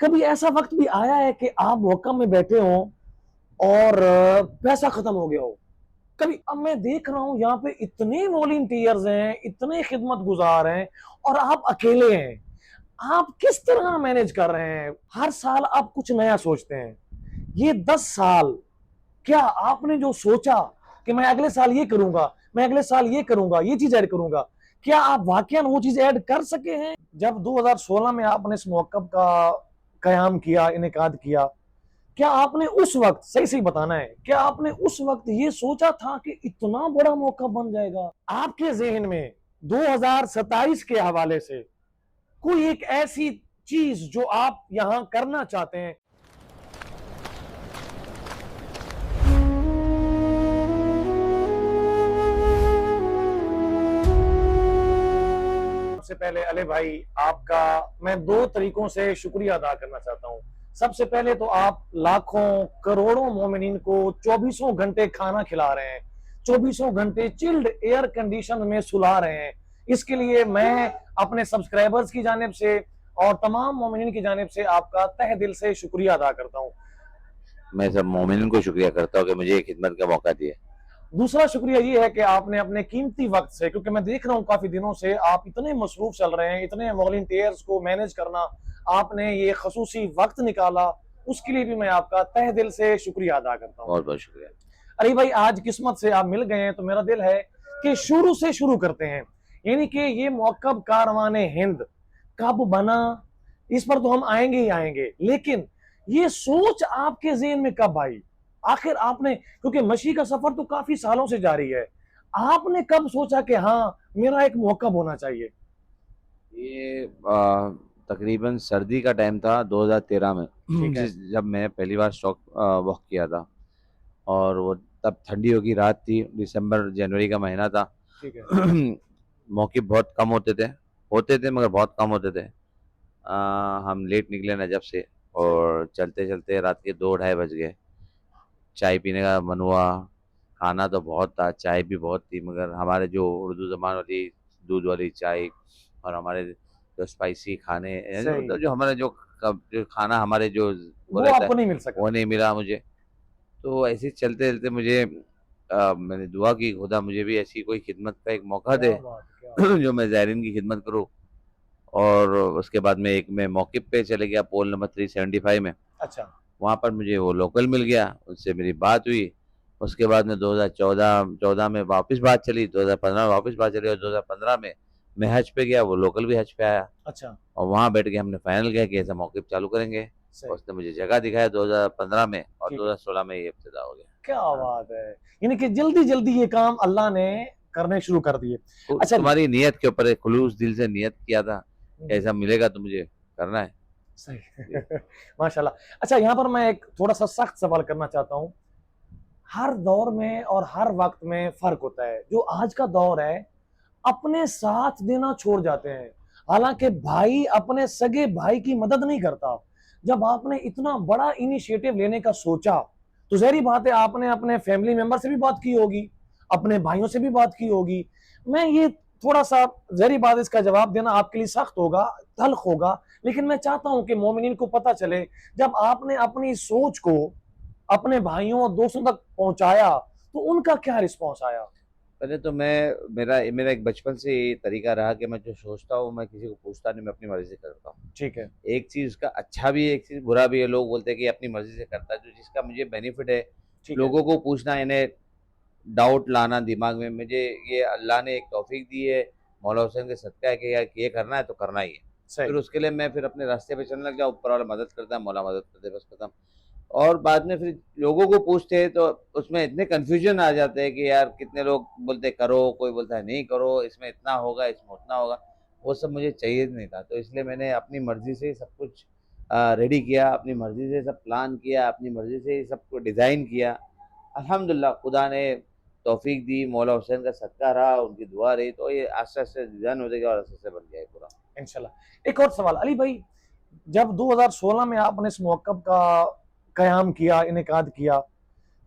कभी ऐसा वक्त भी आया है कि आप मौका में बैठे हो और पैसा खत्म हो गया हो? कभी अब मैं देख रहा हूं यहाँ पे इतने वॉलंटियर्स हैं, इतने खिदमत गुजार हैं और आप अकेले हैं। आप किस तरह मैनेज कर रहे हैं? हर साल आप कुछ नया सोचते हैं। ये 10 साल क्या आपने जो सोचा कि मैं अगले साल ये करूंगा, मैं अगले साल ये करूंगा, ये चीज ऐड करूंगा, क्या आप वाकई वो चीज ऐड कर सके हैं? जब 2016 में आपने इस मौकब का कयाम किया, इनेकाद किया, क्या आपने उस वक्त, सही सही बताना है, क्या आपने उस वक्त ये सोचा था कि इतना बड़ा मौका बन जाएगा? आपके जहन में 2027 के हवाले से कोई एक ऐसी चीज जो आप यहां करना चाहते हैं? सबसे पहले अले भाई, आपका मैं दो तरीकों से शुक्रिया अदा करना चाहता हूं। सबसे पहले तो आप लाखों करोड़ों मोमिनीन को 24 घंटे खाना खिला रहे हैं, 24 घंटे चिल्ड एयर कंडीशन में सुला रहे हैं। इसके लिए मैं अपने सब्सक्राइबर्स की जानिब से और तमाम मोमिनीन की जानिब से आपका तहे दिल से शुक्रिया अदा करता हूं। मैं सब मोमिन को शुक्रिया करता हूँ कि मुझे ये खिदमत का मौका दिया। दूसरा शुक्रिया ये है कि आपने अपने कीमती वक्त से, क्योंकि मैं देख रहा हूं काफी दिनों से आप इतने मसरूफ चल रहे हैं, इतने वॉलंटियर्स को मैनेज करना, आपने ये खसूसी वक्त निकाला, उसके लिए भी मैं आपका तहे दिल से शुक्रिया अदा करता हूँ। बहुत बहुत शुक्रिया। अरे भाई, आज किस्मत से आप मिल गए हैं तो मेरा दिल है कि शुरू से शुरू करते हैं। यानी कि ये मौकब कारवाने हिंद कब बना, इस पर तो हम आएंगे ही आएंगे, लेकिन ये सोच आपके ज़हन में कब आई? आखिर आपने, क्योंकि मशी का सफर तो काफी सालों से जारी है, आपने कब सोचा कि हाँ मेरा एक मौका होना चाहिए? ये तकरीबन सर्दी का टाइम था 2013 में ठीक है। जब मैं पहली बार स्टॉक वॉक किया था। और वो तब ठंडियों की रात थी, दिसंबर जनवरी का महीना था। ठीक है। मौके बहुत कम होते थे मगर बहुत कम होते थे। हम लेट निकले नजब से सही। और चलते चलते रात के 2 ढाई बज गए। चाय पीने का मन हुआ। खाना तो बहुत था, चाय भी बहुत थी, मगर हमारे जो उर्दू ज़बान वाली दूध वाली चाय और हमारे जो स्पाइसी खाने, सही। मतलब जो हमारे जो खाना हमारे जो वो वो रहता है, आपको नहीं मिल सका। वो नहीं मिला मुझे। तो ऐसे ही चलते चलते मुझे मैंने दुआ की, खुदा मुझे भी ऐसी कोई खिदमत का एक मौका क्या दे बात, क्या बात। जो मैं ज़ायरीन की खिदमत करूँ। और उसके बाद में एक मैं मौक़िफ़ पे चले गया, पोल नंबर 375 में। अच्छा। वहाँ पर मुझे वो लोकल मिल गया, उससे मेरी बात हुई। उसके बाद में 2014 में वापस बात चली, 2015 में वापस बात चली और 2015 में मैं हज पे गया, वो लोकल भी हज पे आया। अच्छा। और वहाँ बैठ के हमने फाइनल किया कि ऐसा मौक़िफ़ चालू करेंगे। और सही। उसने मुझे जगह दिखाया 2015 में, और ठीक है। 2016 में ये इब्तिदा हो गया। क्या हाँ। बात है। यानी कि जल्दी जल्दी ये काम अल्लाह ने करने शुरू कर दिए। तो अच्छा। तुम्हारी नीयत के ऊपर है, खुलूस दिल से नियत किया था, ऐसा मिलेगा तो मुझे करना है। सही। जी। माशाल्लाह। अच्छा, यहाँ पर मैं एक थोड़ा-सा सख्त सवाल करना चाहता हूँ। हर दौर में और हर वक़्त में फ़र्क होता है। जो आज का दौर है, अपने साथ देना छोड़ जाते हैं। हालाँकि भाई अपने सगे भाई की मदद नहीं करता। जब आपने इतना बड़ा इनिशिएटिव लेने का सोचा, तो ज़ाहिर-सी बात है आपने अपने फैमिली मेंबर से भी बात की होगी, अपने भाइयों से भी बात की होगी। मैं ये थोड़ा-सा, ज़ाहिर-सी बात है इसका जवाब देना आपके लिए सख्त होगा, तल्ख़ होगा, लेकिन मैं चाहता हूँ कि मोमिनीन को पता चले, जब आपने अपनी सोच को अपने भाइयों और दोस्तों तक पहुँचाया, तो उनका क्या रिस्पॉन्स आया? पहले तो मैं मेरा मेरा एक बचपन से ये तरीका रहा कि मैं जो सोचता हूँ मैं किसी को पूछता नहीं, मैं अपनी मर्ज़ी से करता हूँ। ठीक है। एक चीज़ का अच्छा भी है, एक चीज़ बुरा भी है। लोग बोलते हैं कि अपनी मर्ज़ी से करता है, जो जिसका मुझे बेनिफिट है, ठीक है। लोगों को पूछना, इन्हें डाउट लाना दिमाग में, मुझे ये अल्लाह ने एक तौफ़ीक दी है, मौला हुसैन का सदका है कि यार ये करना है तो करना ही है। फिर सही। उसके लिए मैं फिर अपने रास्ते पे चलने लग जाऊँ, ऊपर वाला मदद करता है, मौला मदद करते है, बस खत्म। और बाद में फिर लोगों को पूछते हैं तो उसमें इतने कन्फ्यूजन आ जाते हैं कि यार कितने लोग बोलते हैं करो, कोई बोलता है नहीं करो, इसमें इतना होगा, इसमें उतना होगा। वो सब मुझे चाहिए नहीं था, तो इसलिए मैंने अपनी मर्ज़ी से सब कुछ रेडी किया, अपनी मर्ज़ी से सब प्लान किया, अपनी मर्ज़ी से सब कुछ डिज़ाइन किया। अल्हम्दुलिल्लाह खुदा ने तौफ़ीक दी, मौला हुसैन का सदका रहा, उनकी दुआ रही, तो ये आस्ते-आस्ते डिज़ाइन होते गया और आस्ते-आस्ते बन गया ये पूरा। इंशाल्लाह। एक और सवाल अली भाई, जब 2016 में आपने इस मौक़िफ़ का क़याम किया, इनेकाद किया,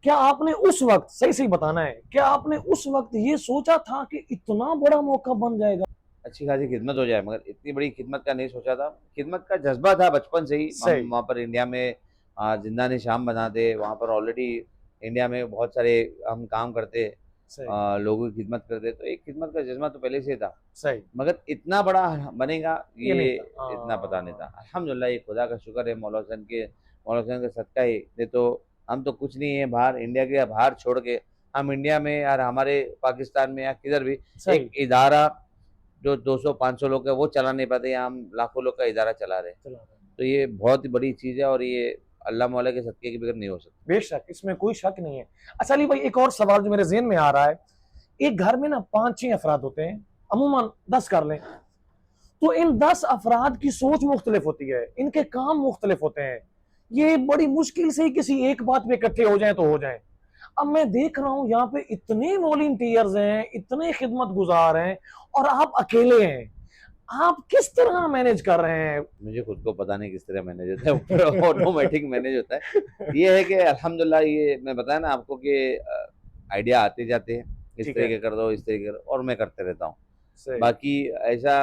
क्या आपने उस वक़्त, सही-सही बताना है, क्या आपने उस वक़्त ये सोचा था कि इतना बड़ा मौका बन जाएगा? अच्छी खासी खिदमत हो जाए, मगर इतनी बड़ी खिदमत का नहीं सोचा था। खिदमत का जज्बा था बचपन से ही। हम सही वहाँ पर इंडिया में जिंदानी शाम बनाते, वहाँ पर ऑलरेडी इंडिया में बहुत सारे हम काम करते, सही लोगों की खिदमत करते, तो एक खिदमत का जज्बा तो पहले से ही था। सही। मगर इतना बड़ा बनेगा ये ये नहीं था इतना पता नहीं था। अल्हम्दुलिल्लाह, ये खुदा का शुक्र है, मौला हुसैन का सदका ही। नहीं तो हम तो कुछ नहीं है, बाहर इंडिया के बाहर छोड़ के हम इंडिया में यार, हमारे पाकिस्तान में या किधर भी एक सही। इदारा जो 200-500 लोग है वो चला नहीं पाते, यहाँ हम लाखों लोग का इदारा चला रहे हैं। चला रहा है। तो ये बहुत ही बड़ी चीज़ है, और ये अल्लाह मौला के सदके के बगैर नहीं हो सकती। बेशक, इसमें कोई शक नहीं है। अच्छा अली भाई, एक और सवाल जो मेरे ज़हन में आ रहा है, एक घर में ना 5-6 अफराद होते हैं, अमूमन 10 कर लें, तो इन 10 अफराद की सोच मुख्तलिफ होती है, इनके काम मुख्तलिफ होते हैं, ये बड़ी मुश्किल से ही किसी एक बात पे इकट्ठे हो जाएं तो हो जाएं। अब मैं देख रहा हूं यहाँ पे इतने वॉलंटियर्स हैं, इतने खिदमत गुजार हैं, और आप अकेले हैं। आप किस तरह मैनेज कर रहे हैं? मुझे खुद को पता नहीं किस तरह मैनेज होता है, ऊपर ऑटोमेटिक मैनेज होता है। ये है कि अल्हम्दुलिल्लाह, ये मैं बताया ना आपको कि आइडिया आते जाते हैं, इस ठीक है। तरीके कर दो, इस तरीके कर, और मैं करते रहता हूँ। सही। बाकी ऐसा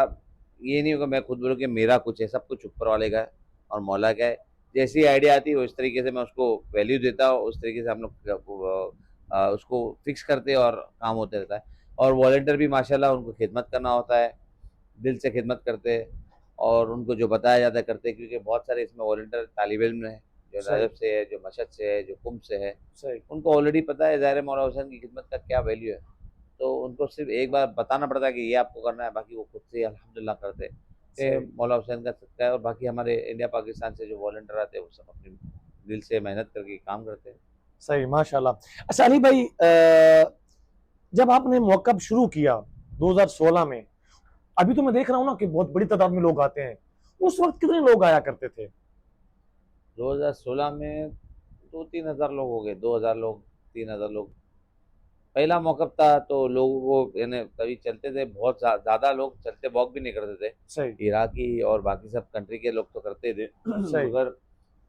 ये नहीं होगा मैं खुद बोलूँ कि मेरा कुछ है, सब कुछ ऊपर वाले का है और मौला का है। जैसी आइडिया आती है उस तरीके से मैं उसको वैल्यू देता हूँ, उस तरीके से हम लोग उसको फिक्स करते हैं और काम होते रहता है। और वॉलंटियर भी माशाल्लाह, उनको खिदमत करना होता है, दिल से खिदमत करते हैं, और उनको जो बताया जाता है करते हैं, क्योंकि बहुत सारे इसमें वॉलंटियर तालिब इल्म है, जो सही रजब से है, जो मशद से है, जो कुम से है, सही। उनको ऑलरेडी पता है ज़ाहिर है मौला हुसैन की खिदमत का क्या वैल्यू है। तो उनको सिर्फ एक बार बताना पड़ता है कि ये आपको करना है, बाकी वो खुद से ही अल्हम्दुलिल्लाह करते हैं। सही कि मौला हुसैन का सदका है, और बाकी हमारे इंडिया पाकिस्तान से जो वॉलंटियर आते हैं वो सब अपनी दिल से मेहनत करके काम करते हैं। सही, माशाल्लाह। अच्छा अली भाई, जब आपने मौकब शुरू किया 2016 में, अभी तो मैं देख रहा हूँ ना कि बहुत बड़ी तादाद में लोग आते हैं, उस वक्त कितने लोग आया करते थे? 2016 में 2-3 हज़ार लोग हो गए, 2 हज़ार लोग, 3 हज़ार लोग। पहला मौक़िफ़ था तो लोगों को यानी तभी चलते थे, बहुत ज़्यादा लोग चलते वॉक भी नहीं करते थे। सही इराकी और बाकी सब कंट्री के लोग तो करते थे सही मगर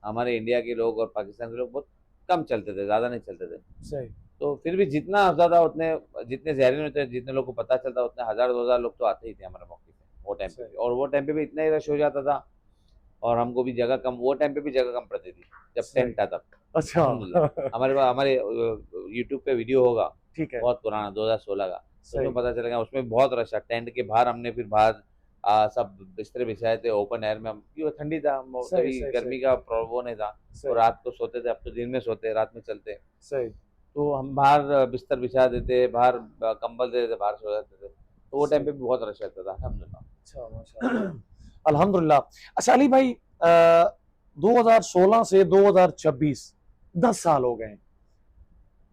हमारे इंडिया के लोग और पाकिस्तान के लोग बहुत कम चलते थे, ज़्यादा नहीं चलते थे। सही। तो फिर भी जितना ज़्यादा उतने, जितने ज़ायरीन होते हैं, जितने लोगों को पता चलता उतने 1000-2000 लोग तो आते ही थे हमारे मौके पे, वो टाइम पे सही। भी। और वो टाइम पे भी इतना ही रश हो जाता था, और हमको भी जगह कम, वो टाइम पे भी जगह कम पड़ती थी, जब सही। टेंट था तब। अच्छा। अल्हम्दुलिल्लाह, हमारे यूट्यूब पे वीडियो होगा, ठीक है। बहुत पुराना 2016 का, उसमें सही पता चलेगा, उसमें बहुत रश था। टेंट के बाहर हमने फिर बाहर सब बिस्तर बिछाए थे ओपन एयर में, हम क्यों ठंडी था, सही तभी सही। गर्मी का वो नहीं था। तो सही रात को सोते थे, अब तो दिन में सोते हैं, रात में चलते हैं। सही तो हम बाहर बिस्तर बिछा देते, बाहर कंबल दे देते, बाहर सो जाते थे। तो वो टाइम सही। पे भी बहुत रश रहता था अल्हम्दुलिल्लाह। अच्छा, माशाल्लाह। अल्हम्दुलिल्लाह। अच्छा अली भाई, 2016 से 2026, 10 साल हो गए।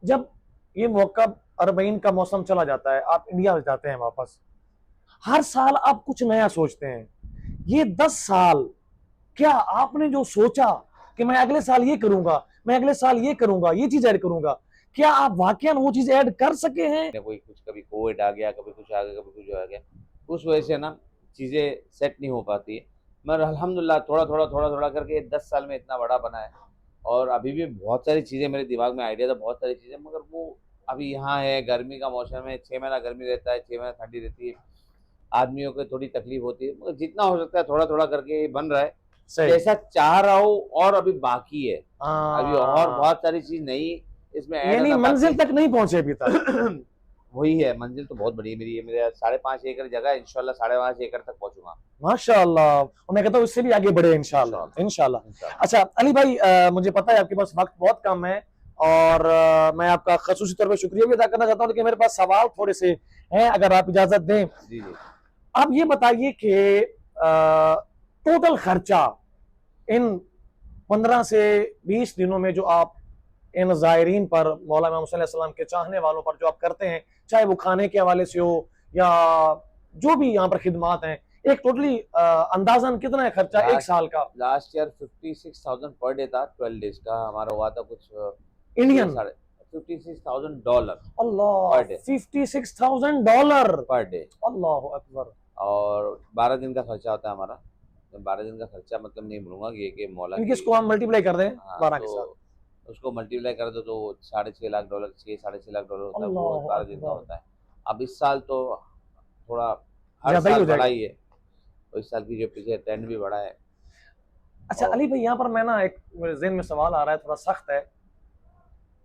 जब ये मौका अरबईन का मौसम चला जाता है, आप इंडिया जाते हैं वापस, हर साल आप कुछ नया सोचते हैं। ये 10 साल, क्या आपने जो सोचा कि मैं अगले साल ये करूंगा, मैं अगले साल ये करूंगा, ये चीज ऐड करूंगा, क्या आप वाकई वो चीज ऐड कर सके हैं? कोई कुछ, कभी कोविड आ गया, कभी कुछ आ गया, कभी कुछ आ गया, उस वजह से ना चीज़ें सेट नहीं हो पाती है। मगर अल्हम्दुलिल्लाह, थोड़ा थोड़ा करके 10 साल में इतना बड़ा बना है। और अभी भी बहुत सारी चीज़ें मेरे दिमाग में, आइडिया था बहुत सारी चीज़ें, मगर वो अभी यहाँ है, गर्मी का मौसम है, 6 महीना गर्मी रहता है, 6 महीना ठंडी रहती है, आदमियों को थोड़ी तकलीफ होती है, मगर जितना हो सकता है थोड़ा थोड़ा करके ये बन रहा है, सही। जैसा चाह रहा हूँ। और अभी बाकी है, अभी और हाँ, बहुत सारी चीज़ नई इसमें ऐड यानी होना बाकी मंजिल है। तक नहीं पहुंचे अभी तक। वही है, मंजिल तो बहुत बड़ी है मेरी, ये मेरे 5.5 एकड़ जगह है, इंशाल्लाह 5.5 एकड़ तक पहुंचूंगा। माशाल्लाह, और मैं कहता हूँ इससे भी आगे बढ़े इंशाल्लाह इंशाल्लाह। इंशाल्लाह। इंशाल्लाह। अच्छा अली भाई, मुझे पता है आपके पास वक्त बहुत कम है, और मैं आपका खसूसी तौर पे शुक्रिया भी अदा करना चाहता हूँ, लेकिन मेरे पास सवाल थोड़े से हैं, अगर आप इजाजत दें। जी जी। आप ये बताइए कि टोटल खर्चा इन 15 से 20 दिनों में जो आप इन ज़ायरीन पर, मौला इमाम हुसैन अलैहिस्सलाम के चाहने वालों पर जो आप करते हैं, चाहे वो खाने के हवाले से हो या जो भी यहाँ पर खिदमात हैं, एक टोटली अंदाजन कितना है खर्चा एक लास्ट साल का? लास्ट ईयर 56,000 पर डे था, 12 डेज का हमारा हुआ था कुछ, छः इंडियन? साढ़े $56,000 अल्लाह, पर डे। $56,000? Per day. अल्लाह अकबर। और 12 दिन का खर्चा होता है हमारा। तो 12 दिन का खर्चा मतलब नहीं बोलूँगा कि मौला इनके की। इसको हम मल्टीप्लाई कर दें हाँ, 12 के तो साथ। उसको मल्टीप्लाई कर दो तो $6.5 लाख, $6-6.5 लाख होता है, वो अल्लाह 12 दिन का अकबर। होता है। अब इस साल तो थोड़ा हर ज्यादा ही साल हो बढ़ा जाएगा। ही है। तो इस साल की जो पीछे ट्रेंड भी बढ़ा है। अच्छा और अली भाई, यहाँ पर मैं ना एक मेरे ज़हन में सवाल आ रहा है, थोड़ा सख्त है,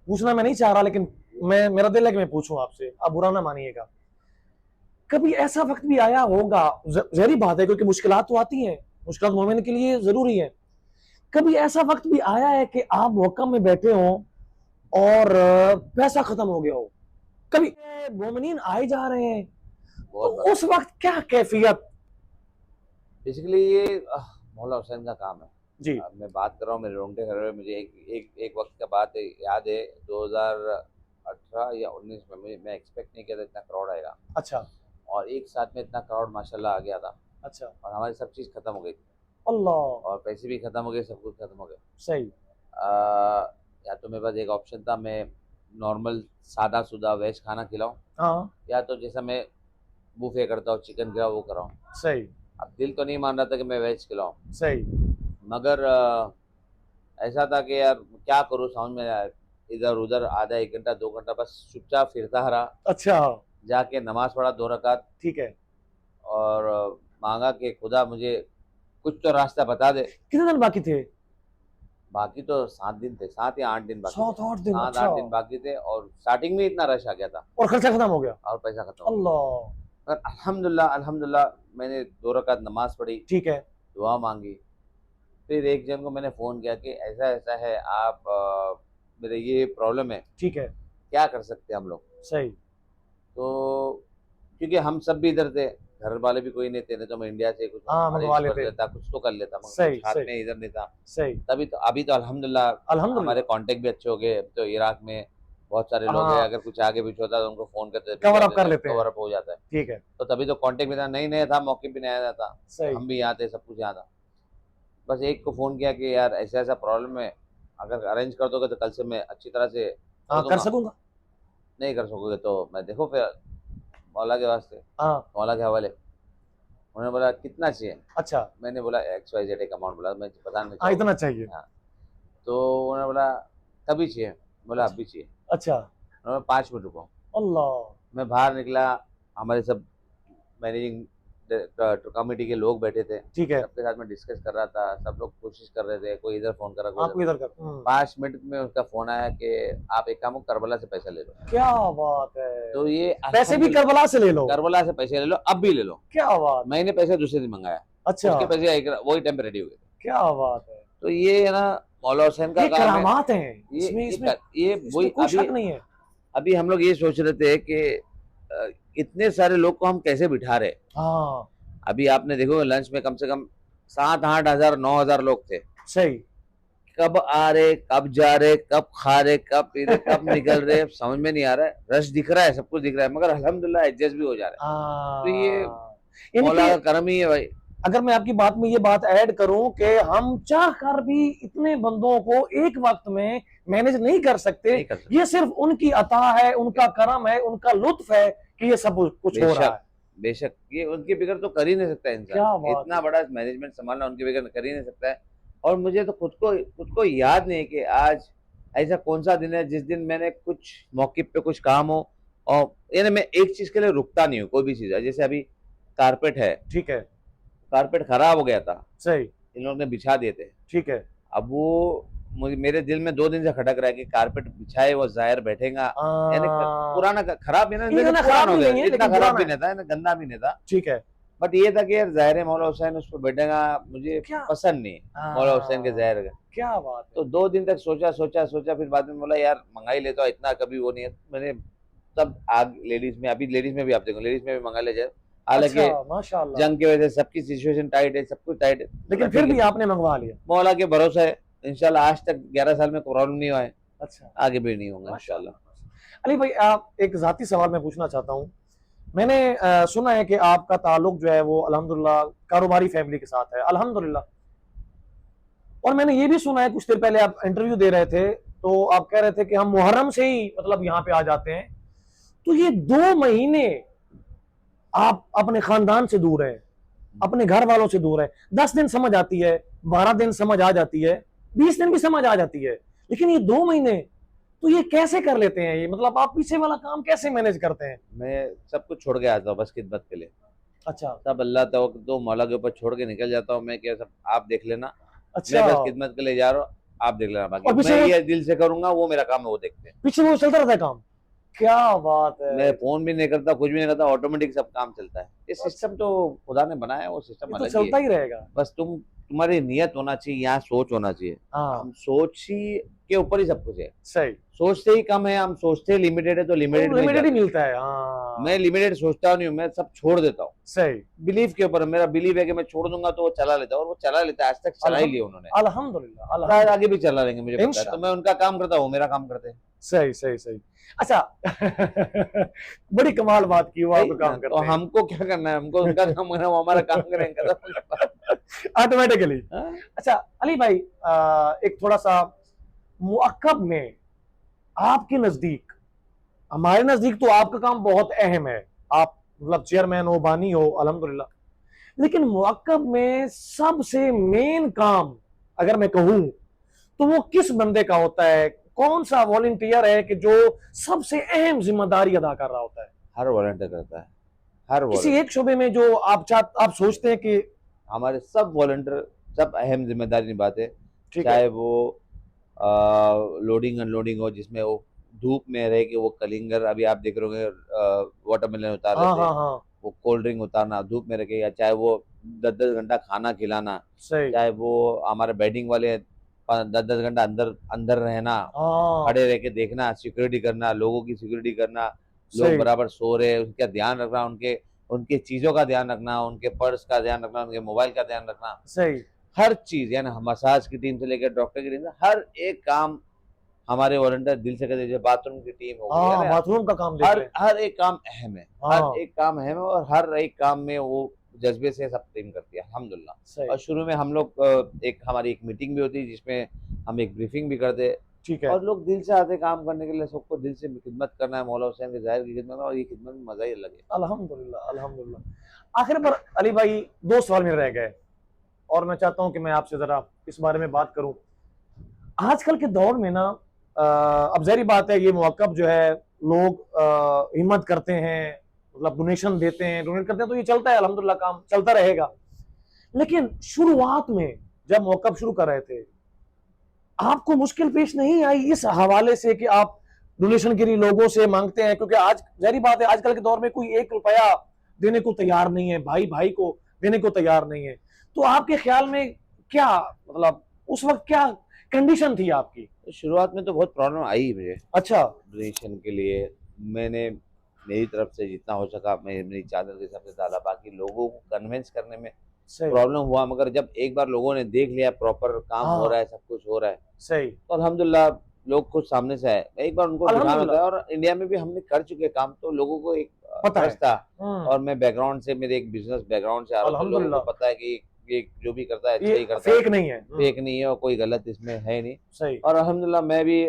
पूछना मैं नहीं चाह रहा, लेकिन मैं, मेरा दिल है कि मैं पूछूं आपसे, आप बुरा ना मानिएगा। कभी ऐसा वक्त भी आया होगा, जहरी बात है क्योंकि मुश्किलात तो आती हैं, मुश्किलात मोमिन के लिए जरूरी है, कभी ऐसा वक्त भी आया है कि आप मौका में बैठे हो और पैसा खत्म हो गया हो? कभी मोमिनीन आए जा रहे हैं, तो बहुत बार उस वक्त क्या कैफियत? बेसिकली ये मौला हुसैन का काम है। जी। अब मैं बात कर रहा हूँ, मेरे रोंगटे खड़े हुए। मुझे एक वक्त का बात है, याद है 2018 या 19 में मैं एक्सपेक्ट नहीं किया था इतना क्राउड आएगा। अच्छा। और एक साथ में इतना क्राउड माशाल्लाह आ गया था। अच्छा। और हमारी सब चीज़ खत्म हो गई थी, अल्लाह। और पैसे भी खत्म हो गए, सब कुछ खत्म हो गया। सही। या तो मेरे पास एक ऑप्शन था, मैं नॉर्मल सादा सुदा वेज खाना खिलाऊं, हाँ। या तो जैसा मैं बुफे करता हूँ, चिकन खिलाऊं, वो कराऊं। सही। अब दिल तो नहीं मान रहा था कि मैं वेज खिलाऊं, सही। मगर ऐसा था कि यार क्या करूँ, समझ में नहीं आया। इधर उधर आधा एक घंटा 2 घंटा बस चुपचाप फिरता रहा। अच्छा। जाके नमाज पढ़ा 2 रकात, ठीक है। और मांगा कि खुदा मुझे कुछ तो रास्ता बता दे। कितने दिन बाकी थे? बाकी तो 7 दिन थे, 7 या 8 दिन बाकी थे। 7-8 दिन? सात अच्छा। आठ दिन बाकी थे, और स्टार्टिंग में इतना रश आ गया था, और खर्चा खत्म हो गया? और पैसा खत्म हो गया। अल्लाह। पर अल्हम्दुलिल्लाह अल्हम्दुलिल्लाह, मैंने 2 रकात नमाज पढ़ी, ठीक है। दुआ मांगी। फिर एक जन को मैंने फ़ोन किया कि ऐसा ऐसा है, आप मेरे ये प्रॉब्लम है, ठीक है। क्या कर सकते हैं हम लोग। सही। तो क्योंकि हम सब भी इधर थे, घर वाले भी कोई नहीं थे, नहीं तो मैं इंडिया से कुछ हाँ, मंगवा अरेंज कर लेते। लेता, कुछ तो कर लेता, मगर कुछ सही हाथ सही। में इधर नहीं था। सही। तभी तो अभी तो अल्हम्दुलिल्लाह हमारे अल्हम्दुलिल्लाह। कांटेक्ट भी अच्छे हो गए। अब तो इराक में बहुत सारे लोग हैं, हाँ। अगर कुछ आगे पीछे होता है तो उनको फ़ोन करते हैं, कवर भिजवा अप कर देते हैं, लेते हैं। कवर अप हो जाता है। ठीक है। तो तभी तो कांटेक्ट भी था, नई नया था, मौके भी नया था, सही। हम भी यहाँ थे, सब कुछ यहाँ था। बस एक को फ़ोन किया कि यार ऐसा ऐसा प्रॉब्लम है, अगर अरेंज कर दोगे तो कल से मैं अच्छी तरह से कर हाँ, कर दूंगा, सकूंगा। नहीं कर सकोगे तो मैं देखो फिर मौला के वास्ते, हाँ। मौला के हवाले। उन्होंने बोला कितना चाहिए, अच्छा। मैंने बोला XYZ एक अमाउंट बोला, मैं बता नहीं हाँ, चाहूँगा। इतना चाहिए। हाँ। तो उन्होंने बोला कभी चाहिए, बोला अच्छा। अभी चाहिए। अच्छा। उन्होंने 5 मिनट रुको। अल्लाह। मैं बाहर निकला, हमारे सब मैनेजिंग कमेटी के लोग बैठे थे, ठीक है। सबके साथ में डिस्कस कर रहा था, सब लोग कोशिश कर रहे थे, कोई इधर फ़ोन कर रहा, कोई आपको इधर। इधर कर। 5 मिनट में उसका फ़ोन आया कि आप एक काम करो, करबला से पैसा ले लो। क्या बात है? तो ये पैसे भी अल्हम्दुलिल्लाह, करबला से ले लो? करबला से पैसे ले लो, अब भी ले लो। क्या बात। मैंने पैसे दूसरे दिन मंगाया, अच्छा। उसके पैसे वही टाइम पे रेडी हो गए। क्या बात है? तो ये है ना, मौला हुसैन का ये काम है। करामात हैं, ये इसमें ये इसमें ये इसमें वही कोई अभी शक नहीं है। अभी हम लोग ये सोच रहे थे कि इतने सारे लोग को हम कैसे बिठा रहे। हाँ। अभी आपने देखो लंच में कम से कम 7-8 हज़ार 9 हज़ार लोग थे। सही। कब आ रहे, कब जा रहे, कब खा रहे, कब पी रहे, कब निकल रहे, समझ में नहीं आ रहा है। रश दिख रहा है, सब कुछ दिख रहा है, मगर अल्हम्दुलिल्लाह एडजस्ट भी हो जा रहा है। तो ये यानी मौला कि का करम ही है भाई। अगर मैं आपकी बात में ये बात ऐड करूं कि हम चाह कर भी इतने बंदों को एक वक्त में मैनेज नहीं कर सकते, नहीं कर सकते। ये सिर्फ उनकी अता है, उनका करम है, उनका लुत्फ है कि ये सब कुछ हो रहा बेशक है। बेशक, ये उनके बगैर तो कर ही नहीं सकता क्या इंसान, बात इतना है। बड़ा मैनेजमेंट संभालना उनके बगैर कर ही नहीं सकता है। और मुझे तो खुद को याद नहीं है कि आज ऐसा कौन सा दिन है जिस दिन मैंने कुछ मौके पे कुछ काम हो, और यानी मैं एक चीज के लिए रुकता नहीं हूँ, कोई भी चीज है। जैसे अभी कारपेट है, ठीक है। कारपेट खराब हो गया था, सही। इन लोगों ने बिछा दिए थे। ठीक है। अब वो मेरे दिल में 2 दिन से खटक रहा है कि कारपेट बिछाए वो जाहिर बैठेगा, यानी पुराना खराब है ना, इतना पुराना खराब हो भी गया, नहीं है, इतना लेकिन खराब पुराना भी है। नहीं था, गंदा भी नहीं था। ठीक है। बट ये था कि यार ज़ाहिर मौला हुसैन उस पर बैठेगा, मुझे क्या पसंद नहीं है मौला हुसैन के ज़ाहिर का। क्या बात है। तो 2 दिन तक सोचा सोचा सोचा, फिर बाद में बोला यार मंगा ही लेता हूँ, इतना कभी वो नहीं है। मैंने तब आग लेडीज में, अभी लेडीज में भी आप देखो, लेडीज में भी मंगा ले जाए। हालांकि अच्छा, माशाल्लाह। जंग की वजह से सबकी सिचुएशन टाइट है, सब कुछ टाइट है, लेकिन फिर भी आपने मंगवा लिया? मौला के भरोसा है। इंशाल्लाह आज तक 11 साल में प्रॉब्लम नहीं हुआ है, अच्छा। आगे भी नहीं होगा इंशाल्लाह। अली भाई, आप एक जाती सवाल मैं पूछना चाहता हूँ। मैंने सुना है कि आपका ताल्लुक जो है वो अल्हम्दुलिल्लाह कारोबारी फैमिली के साथ है, अल्हम्दुलिल्लाह। और मैंने ये भी सुना है, कुछ देर पहले आप इंटरव्यू दे रहे थे तो आप कह रहे थे कि हम मुहर्रम से ही मतलब यहाँ पे आ जाते हैं। तो ये 2 महीने आप अपने खानदान से दूर हैं, अपने घर वालों से दूर हैं। 10 दिन समझ आती है, 12 दिन समझ आ जाती है, 20 दिन भी समझ आ जाती है, लेकिन ये 2 महीने, तो ये कैसे कर लेते हैं? ये मतलब आप पीछे वाला काम कैसे मैनेज करते हैं? मैं सब कुछ छोड़ के आता हूँ बस खिदमत के लिए। अच्छा सब अल्लाह तो मौला के ऊपर छोड़ के निकल जाता हूँ मैं, क्या सब आप देख लेना, अच्छा। मैं बस खिदमत के लिए जा रहा हूँ, आप देख लेना, बाकी और पीछे मैं वो ये दिल से करूंगा, वो मेरा काम है, वो देखते हैं। पीछे वो चलता रहता है काम। क्या बात मैं है। फोन भी नहीं करता, कुछ भी नहीं करता, ऑटोमेटिक सब काम चलता है। ये अच्छा, सिस्टम तो खुदा ने बनाया है, वो सिस्टम ये तो अलग ही है। चलता ही रहेगा। बस तुम्हारी नियत होना चाहिए, यहाँ सोच होना चाहिए। हाँ हम सोच ही के ऊपर ही सब कुछ है। सही। सोचते ही कम है, हम सोचते ही लिमिटेड है तो लिमिटेड तो में ही लिमिटेड ही जाते हैं। मिलता है, मैं हाँ। लिमिटेड सोचता नहीं हूँ, मैं सब छोड़ देता हूँ। सही। बिलीव के ऊपर मेरा बिलीव है कि मैं छोड़ दूंगा तो वो चला लेता है, और वो चला लेता है, आज तक चला ही लिया उन्होंने, अल्हम्दुलिल्लाह और आज आगे अल्हम्दुलिल्लाह। भी चला लेंगे मुझे पता है। तो मैं इंशाल्लाह। उनका काम करता हूँ, मेरा काम करते हैं। सही सही सही। अच्छा बड़ी कमाल बात की, वो सही आपका है ना, काम तो करते हैं। हमको क्या करना है, हमको उनका काम करना है, वो हमारा काम करेंगे, खत्म। ऑटोमेटिकली। हाँ? अच्छा अली भाई, एक थोड़ा सा मुअक्कब में आपके नजदीक, हमारे नजदीक तो आपका काम बहुत अहम है, आप मतलब चेयरमैन हो, बानी हो, अल्हम्दुलिल्लाह। लेकिन मुअक्कब में सबसे मेन काम अगर मैं कहूं तो वो किस बंदे का होता है? कौन सा वॉलंटियर है कि जो सबसे अहम जिम्मेदारी अदा कर रहा होता है हर वॉलंटियर करता है, हर किसी एक वॉलंटियर। शोबे में, जो आप सोचते हैं कि हमारे सब वॉलंटियर सब अहम जिम्मेदारी निभाते हैं। ठीक है। चाहे वो लोडिंग अनलोडिंग हो, जिसमें वो धूप में रह के वो कलिंगर, अभी आप देख रहे होंगे वाटरमेलन उतार रहे हाँ थे, हाँ हाँ। वो कोल्ड ड्रिंक उतारना धूप में रखे, या चाहे वो 10-10 घंटा खाना खिलाना, सही। चाहे वो हमारे बैटिंग वाले 10-10 घंटा अंदर अंदर रहना, हाँ खड़े रह के देखना, सिक्योरिटी करना, लोगों की सिक्योरिटी करना, लोग सही बराबर सो रहे हैं उनका ध्यान रखना, उनके उनके चीज़ों का ध्यान रखना, उनके पर्स का ध्यान रखना, उनके मोबाइल का ध्यान रखना, सही। हर चीज़, यानी मसाज की टीम से लेकर डॉक्टर की टीम से हर एक काम हमारे वॉलंटियर दिल से करते हैं। बाथरूम की टीम हो गई है हाँ ना, बाथरूम का काम देख हर लें। हर एक काम अहम है, हर हाँ एक काम अहम है, और हर एक काम में वो जज्बे से सब टीम करती है, अल्हम्दुलिल्लाह। सही। और शुरू में हम लोग एक हमारी एक मीटिंग भी होती है, जिसमें हम एक ब्रीफिंग भी करते हैं, ठीक है। और लोग दिल से आते हैं काम करने के लिए, सबको दिल से खिदमत करना है, मौला हुसैन के ज़ाहिर की खिदमत में, और ये खिदमत में मज़ा ही अलग है। अल्हम्दुलिल्लाह अल्हम्दुलिल्लाह। आखिर पर अली भाई, दो सवाल मेरे रह गए और मैं चाहता हूं कि मैं आपसे जरा इस बारे में बात करूं। आजकल के दौर में ना, अब जाहिर बात है, ये मौक़िफ़ जो है, लोग हिम्मत करते हैं, मतलब डोनेशन देते हैं, डोनेट करते हैं, तो ये चलता है, अल्हम्दुलिल्लाह काम चलता रहेगा। लेकिन शुरुआत में जब मौक़िफ़ शुरू कर रहे थे, आपको मुश्किल पेश नहीं आई इस हवाले से कि आप डोनेशन के लिए लोगों से मांगते हैं? क्योंकि आज जाहिर बात है, आजकल के दौर में कोई 1 रुपया देने को तैयार नहीं है, भाई भाई को देने को तैयार नहीं है। तो आपके ख्याल में क्या, मतलब उस वक्त क्या कंडीशन थी आपकी? तो शुरुआत में तो बहुत प्रॉब्लम आई मुझे अच्छा। डोनेशन के लिए। मैंने मेरी तरफ से जितना हो सका, मैं मेरी चादर के हिसाब से डाला, बाकी लोगों को कन्विंस करने में सही। प्रॉब्लम हुआ, मगर जब एक बार लोगों ने देख लिया प्रॉपर काम हो रहा हाँ है, सब कुछ हो रहा है, सही। तो अल्हम्दुलिल्लाह लोग खुद सामने से आए। एक बार उनको दिखाना होता अल्हम्दुलिल्लाह। है, और इंडिया में भी हमने कर चुके काम, तो लोगों को एक पता है। ट्रस्ट था। और मैं बैकग्राउंड से, मेरे एक बिजनेस बैकग्राउंड से आ रहा हूँ, तो लोगों को अल्हम्दुलिल्लाह। पता है कि ये जो भी करता है अच्छा ये ही करता है, फेक नहीं है। फेक नहीं है, और कोई गलत इसमें है नहीं। सही। और अल्हम्दुलिल्लाह मैं भी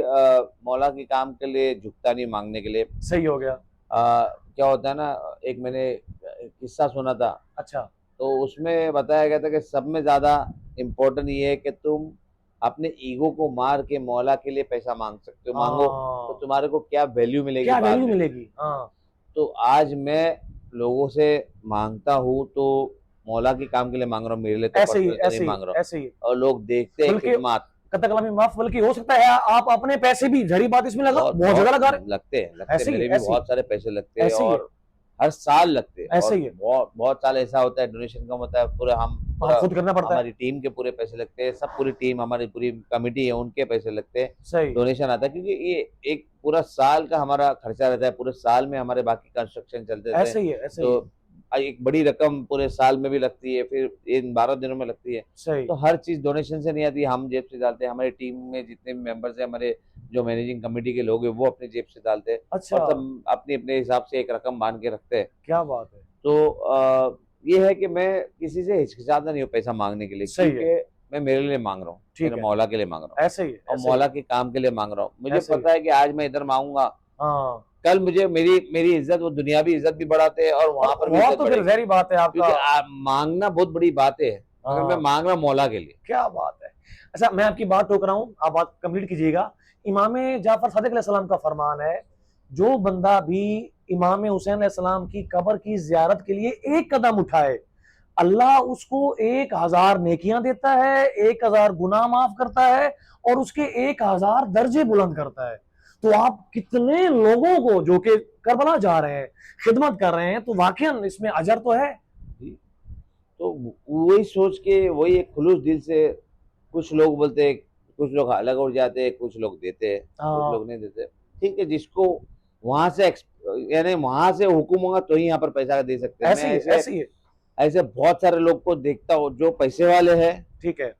मौला के काम के लिए झुकता नहीं मांगने के लिए। सही हो गया। क्या होता है ना, एक मैंने किस्सा सुना था, अच्छा। तो उसमें बताया गया था कि सब में ज़्यादा इम्पोर्टेंट ये है कि तुम अपने ईगो को मार के मौला के लिए पैसा मांग सकते हो, मांगो तो हाँ, तुम्हारे को क्या वैल्यू मिलेगी क्या बाद वैल्यू में। मिलेगी। हाँ तो आज मैं लोगों से मांगता हूँ तो मौला के काम के लिए मांग रहा हूँ, मेरे लिए तो ऐसे ही पर्सनल तो नहीं ऐसे ही मांग रहा हूँ। ऐसे ही। और लोग देखते हैं बल्कि खिदमत, कतकलामी माफ, बल्कि हो सकता है आप अपने पैसे भी, जड़ी बात इसमें लगा, बहुत बहुत जगह बहुत लगा रहे। लगते ऐसे ही मेरे भी ऐसे ही बहुत सारे पैसे लगते हैं, ऐसे ही है और हर साल लगते हैं, ऐसे और ही है। बहुत बहुत साल ऐसा होता है डोनेशन कम होता है, हाँ, पूरा खुद करना पड़ता है। हमारी टीम के पूरे पैसे लगते हैं, सब पूरी टीम, हमारी पूरी कमिटी है, उनके पैसे लगते हैं, सही। डोनेशन आता है, क्योंकि ये एक पूरा साल का हमारा खर्चा रहता है, पूरे साल में हमारे बाकी कंस्ट्रक्शन चलते रहते हैं। ऐसे ही है ऐसे ही है। तो एक बड़ी रकम पूरे साल में भी लगती है, फिर इन 12 दिनों में लगती है। सही। तो हर चीज़ डोनेशन से नहीं आती, हम जेब से डालते हैं, हमारी टीम में जितने भी मेंबर्स हैं, हमारे जो मैनेजिंग कमेटी के लोग हैं, वो अपनी जेब से डालते हैं, अच्छा। और सब अपने अपने हिसाब से एक रकम बांध के रखते हैं। क्या बात है। तो ये है कि मैं किसी से हिचकिचाता नहीं हूँ पैसा मांगने के लिए, सही है। क्योंकि मैं मेरे लिए मांग रहा हूँ, ठीक मेरे है। मौला के लिए मांग रहा हूँ, ऐसे ही और ऐसे ही। मौला के काम के लिए मांग रहा हूँ। मुझे ऐसे ही। पता है कि आज मैं इधर मांगूंगा, हाँ। कल मुझे मेरी मेरी इज्जत, वो दुनियावी इज्जत भी बढ़ाते हैं, और वहां पर भी और इज्जत तो फिर बढ़ेगी, जहरी बात है आपका। क्योंकि मांगना बहुत बड़ी बात है, मगर मैं हाँ, मांग रहा हूँ मौला के लिए। क्या बात है। अच्छा, मैं आपकी बात टोक रहा हूँ, आप बात कंप्लीट कीजिएगा। इमाम जाफर सादिक अलैहिस्सलाम का फरमान है जो बंदा भी इमाम हुसैन अलैहिस्सलाम की कब्र की जियारत के लिए एक कदम उठाए, अल्लाह उसको 1000 नेकियां देता है, 1000 गुनाह माफ करता है और उसके 1000 दर्जे बुलंद करता है। तो आप कितने लोगों को जो कि करबला जा रहे हैं, खिदमत कर रहे हैं, तो वाकई इसमें अजर तो है। जी। तो वही सोच के, वही एक खुलूस दिल से, कुछ लोग बोलते हैं, कुछ लोग अलग उड़ जाते हैं, कुछ लोग देते हैं, कुछ हाँ, लोग नहीं देते। ठीक है, जिसको वहां से यानी वहां से हुक्म होगा तो ही यहाँ पर पैसा दे सकते हैं। मैं ऐसे ही है, ऐसे ऐसे ही है। ऐसे बहुत सारे लोग को देखता हूँ, जो पैसे वाले हैं ठीक है।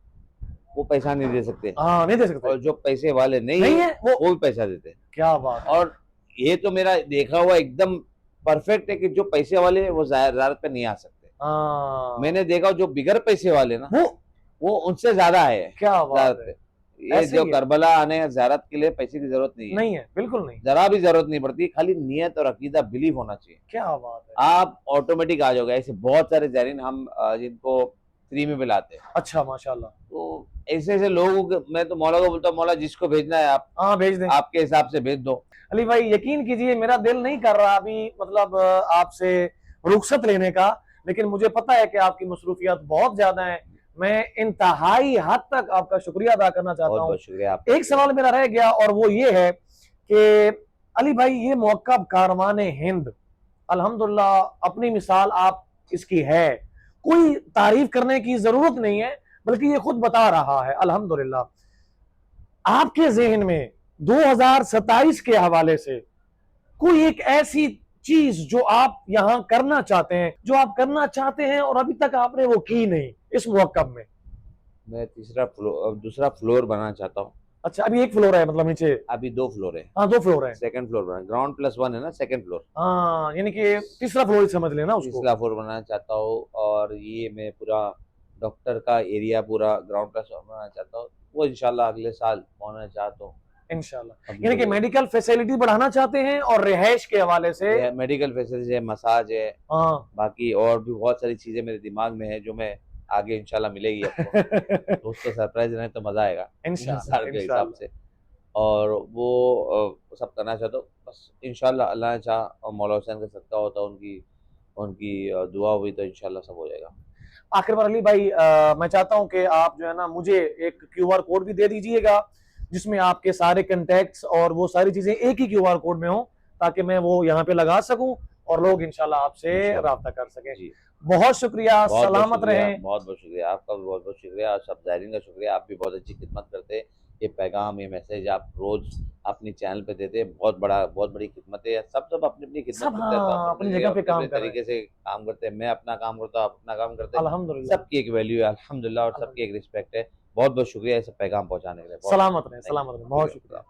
वो पैसा नहीं दे सकते, हाँ, नहीं दे सकते। और जो पैसे वाले नहीं नहीं है है वो। वो भी पैसा देते हैं। क्या बात है। और ये तो मेरा देखा हुआ एकदम परफेक्ट है कि जो पैसे वाले हैं वो ज़्यारत पे नहीं आ सकते। हाँ, मैंने देखा जो बिगर पैसे वाले ना, वो उनसे ज्यादा है क्या बात ज़्यारत है। पे। ये ऐसे जो ही है। करबला आने ज़्यारत के लिए पैसे की जरूरत नहीं है, नहीं है, बिल्कुल नहीं। जरा भी जरूरत नहीं पड़ती, खाली नियत और अकीदा बिलीव होना चाहिए, क्या बात है। आप ऑटोमेटिक आ जाओगे। ऐसे बहुत सारे ज़ायरीन हम जिनको फ्री में पिलाते हैं, अच्छा, माशाल्लाह। तो ऐसे ऐसे लोगों को मैं तो मौला को बोलता हूँ, मौला जिसको भेजना है आप हाँ, भेज दें। आपके हिसाब से भेज दो। अली भाई यकीन कीजिए, मेरा दिल नहीं कर रहा अभी मतलब आपसे रुखसत लेने का, लेकिन मुझे पता है कि आपकी मसरूफियत बहुत ज्यादा है। मैं इंतहाई हद तक आपका शुक्रिया अदा करना चाहता बहुत हूँ। बहुत शुक्रिया आपका। एक सवाल मेरा रह गया और वो ये है कि अली भाई, ये मौक़िफ़ कारवाने हिंद अल्हम्दुलिल्लाह अपनी मिसाल आप इसकी है, कोई तारीफ करने की जरूरत नहीं है, बल्कि ये खुद बता रहा है अल्हम्दुलिल्लाह। आपके जहन में 2027 के हवाले से कोई एक ऐसी चीज जो आप यहां करना चाहते हैं, जो आप करना चाहते हैं और अभी तक आपने वो की नहीं इस मौक़िफ़ में? मैं दूसरा फ्लोर बनाना चाहता हूँ। अच्छा, अभी एक फ्लोर है मतलब नीचे? अभी 2 फ्लोर है। हाँ, 2 फ्लोर है। सेकंड फ्लोर बना, ग्राउंड प्लस 1 है ना, सेकंड फ्लोर। हाँ, यानी कि तीसरा फ्लोर ही समझ लेना उसको। तीसरा फ्लोर बनाना चाहता हूँ, और ये मैं पूरा डॉक्टर का एरिया पूरा ग्राउंड प्लस 1 बनाना चाहता हूँ। वो इंशाल्लाह अगले साल होना चाहता हूँ। इंशाल्लाह, अभी यानी कि तो मेडिकल फैसिलिटी बढ़ाना चाहते हैं और रिहाइश के हवाले से। मेडिकल फैसिलिटी है, मसाज है, हाँ। बाकी और भी बहुत सारी चीजें मेरे दिमाग में है, जो मैं आगे इंशाल्लाह मिलेगी आपको। दोस्त को सरप्राइज रहे तो मजा आएगा इंशाल्लाह, साल के हिसाब इंशाल्लाह। से। और वो सब करना चाहता हूँ, बस इंशाल्लाह अल्लाह ने चाहा और मौला हुसैन का सदका होता, उनकी उनकी दुआ हुई तो इंशाल्लाह सब हो जाएगा। आखिर बार अली भाई, मैं चाहता हूं कि आप जो है ना मुझे एक क्यूआर कोड भी दे दीजिएगा, जिसमें आपके सारे कंटेक्ट्स और वो सारी चीजें एक ही क्यूआर कोड में हो, ताकि मैं वो यहाँ पे लगा सकूं और लोग इंशाल्लाह आपसे इंशाल्लाह। राब्ता कर सकें। जी, बहुत शुक्रिया, बहुत बहुत सलामत शुक्रिया, रहें। बहुत बहुत शुक्रिया आपका भी, बहुत बहुत शुक्रिया, और सब ज़ायरीन का शुक्रिया। आप भी बहुत अच्छी खिदमत करते हैं। ये पैगाम, ये मैसेज आप रोज़ अपनी चैनल पे देते हैं, बहुत बड़ी खिदमत है। सब अपनी अपनी खिदमत सब करते हैं, तो आप हाँ अपनी जगह पे अपने अपने काम कर रहे हैं। तरीके से काम करते हैं। मैं अपना काम करता हूँ, आप अपना काम करते हैं। अल्हम्दुलिल्लाह। सबकी एक वैल्यू है अल्हम्दुलिल्लाह, और सबकी एक रिस्पेक्ट है। बहुत बहुत शुक्रिया ये सब पैगाम पहुँचाने के लिए। बहुत सलामत रहें, थैंक यू, सलामत रहें, बहुत शुक्रिया। शुक्रिया।